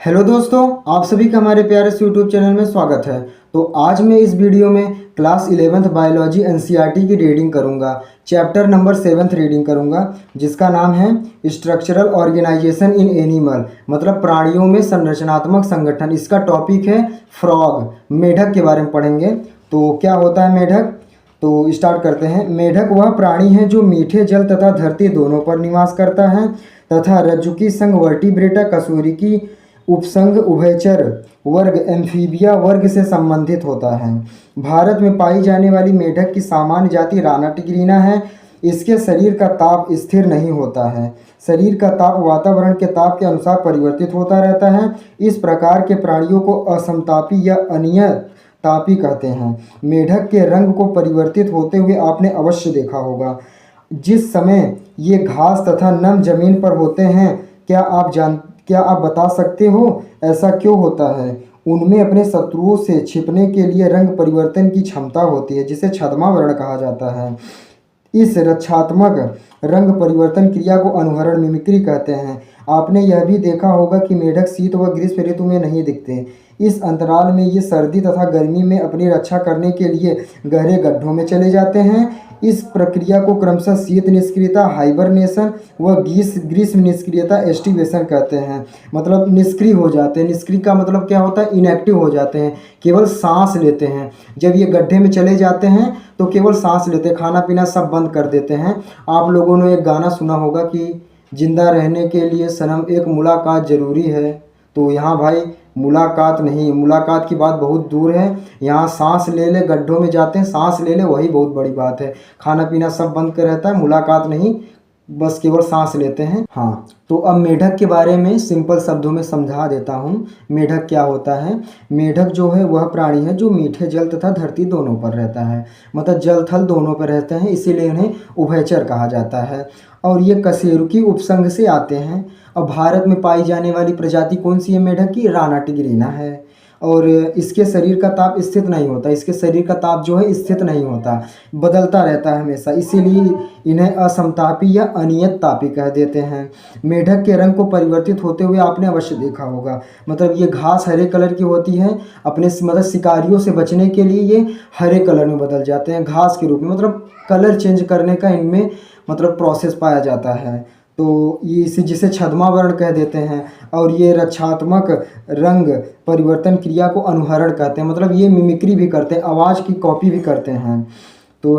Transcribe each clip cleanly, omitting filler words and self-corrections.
Hello दोस्तों, आप सभी का हमारे प्यारे से यूट्यूब चैनल में स्वागत है। तो आज मैं इस वीडियो में क्लास 11th बायोलॉजी एनसीईआरटी की रीडिंग करूंगा। चैप्टर नंबर 7 रीडिंग करूंगा, जिसका नाम है स्ट्रक्चरल ऑर्गेनाइजेशन इन एनिमल, मतलब प्राणियों में संरचनात्मक संगठन। इसका टॉपिक है फ्रॉग, मेढक के बारे में पढ़ेंगे। तो क्या होता है मेढक, तो स्टार्ट करते हैं। मेढक वह प्राणी है जो मीठे जल तथा धरती दोनों पर निवास करता है तथा रज्जुकी संघ वर्टिब्रेटा कशेरुकी उपसंघ उभयचर वर्ग एम्फीबिया वर्ग से संबंधित होता है। भारत में पाई जाने वाली मेढक की सामान्य जाति राना टिग्रीना है। इसके शरीर का ताप स्थिर नहीं होता है। शरीर का ताप वातावरण के ताप के अनुसार परिवर्तित होता रहता है। इस प्रकार के प्राणियों को असमतापी या अनियत तापी कहते हैं। मेढक के रंग को परिवर्तित होते हुए आपने अवश्य देखा होगा। जिस समय ये घास तथा नम जमीन पर होते हैं, क्या आप बता सकते हो ऐसा क्यों होता है? उनमें अपने शत्रुओं से छिपने के लिए रंग परिवर्तन की क्षमता होती है, जिसे छद्मा वर्ण कहा जाता है। इस रक्षात्मक रंग परिवर्तन क्रिया को अनुहरण मिमिक्री कहते हैं। आपने यह भी देखा होगा कि मेढक शीत व ग्रीष्म ऋतु में नहीं दिखते। इस अंतराल में ये सर्दी तथा गर्मी में अपनी रक्षा करने के लिए गहरे गड्ढों में चले जाते हैं। इस प्रक्रिया को क्रमशः शीत निष्क्रियता हाइबरनेशन व ग्रीष्म निष्क्रियता एस्टिवेशन कहते हैं। मतलब निष्क्रिय हो जाते हैं। निष्क्रिय का मतलब क्या होता है? इनएक्टिव हो जाते हैं, केवल सांस लेते हैं। जब ये गड्ढे में चले जाते हैं तो केवल सांस लेते हैं, खाना पीना सब बंद कर देते हैं। आप लोगों ने एक गाना सुना होगा कि जिंदा रहने के लिए सनम एक मुलाकात ज़रूरी है। तो यहाँ भाई मुलाकात नहीं, मुलाकात की बात बहुत दूर है। यहाँ सांस ले ले, गड्ढों में जाते हैं सांस ले ले, वही बहुत बड़ी बात है। खाना पीना सब बंद कर रहता है, मुलाकात नहीं, बस केवल सांस लेते हैं। हाँ, तो अब मेढक के बारे में सिंपल शब्दों में समझा देता हूँ। मेढक क्या होता है? मेढक जो है वह प्राणी है जो मीठे जल तथा धरती दोनों पर रहता है, मतलब जल थल दोनों पर रहते हैं, इसीलिए उन्हें उभयचर कहा जाता है। और ये कशेरुकी उपसंघ से आते हैं। और भारत में पाई जाने वाली प्रजाति कौन सी है मेढक की? राना टिग्रीना है। और इसके शरीर का ताप स्थित नहीं होता। इसके शरीर का ताप जो है स्थित नहीं होता, बदलता रहता है हमेशा, इसीलिए इन्हें असमतापी या अनियत तापी कह देते हैं। मेढक के रंग को परिवर्तित होते हुए आपने अवश्य देखा होगा। मतलब ये घास हरे कलर की होती है, अपने मतलब शिकारियों से बचने के लिए ये हरे कलर में बदल जाते हैं, घास के रूप में। मतलब कलर चेंज करने का इनमें मतलब प्रोसेस पाया जाता है। तो ये इसे जिसे छद्मा वर्ण कह देते हैं। और ये रक्षात्मक रंग परिवर्तन क्रिया को अनुहरण कहते हैं, मतलब ये मिमिक्री भी करते हैं, आवाज़ की कॉपी भी करते हैं। तो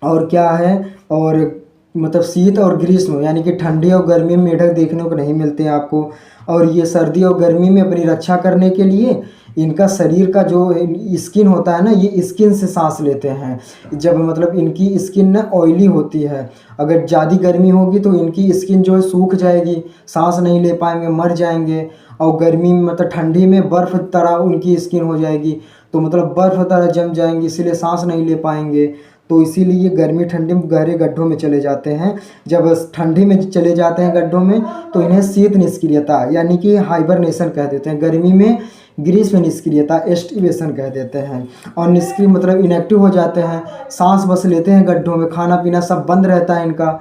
और क्या है? और मतलब शीत और ग्रीष्म यानी कि ठंडी और गर्मी में मेढक देखने को नहीं मिलते हैं आपको। और ये सर्दी और गर्मी में अपनी रक्षा करने के लिए इनका शरीर का जो स्किन होता है ना, ये स्किन से सांस लेते हैं। जब मतलब इनकी स्किन ना ऑयली होती है, अगर ज़्यादा गर्मी होगी तो इनकी स्किन जो है सूख जाएगी, सांस नहीं ले पाएंगे, मर जाएंगे। और गर्मी में मतलब ठंडी में बर्फ़ तरह उनकी स्किन हो जाएगी, तो मतलब बर्फ़ तरह जम जाएंगी, इसीलिए सांस नहीं ले पाएंगे। तो इसीलिए ये गर्मी ठंडी में गहरे गड्ढों में चले जाते हैं। जब ठंडी में चले जाते हैं गड्ढों में तो इन्हें शीत निष्क्रियता यानी कि हाइबरनेशन कह देते हैं। गर्मी में ग्रीष्म निष्क्रियता एस्टिवेशन कह देते हैं। और निष्क्रिय मतलब इनएक्टिव हो जाते हैं, सांस बस लेते हैं गड्ढों में, खाना पीना सब बंद रहता है इनका।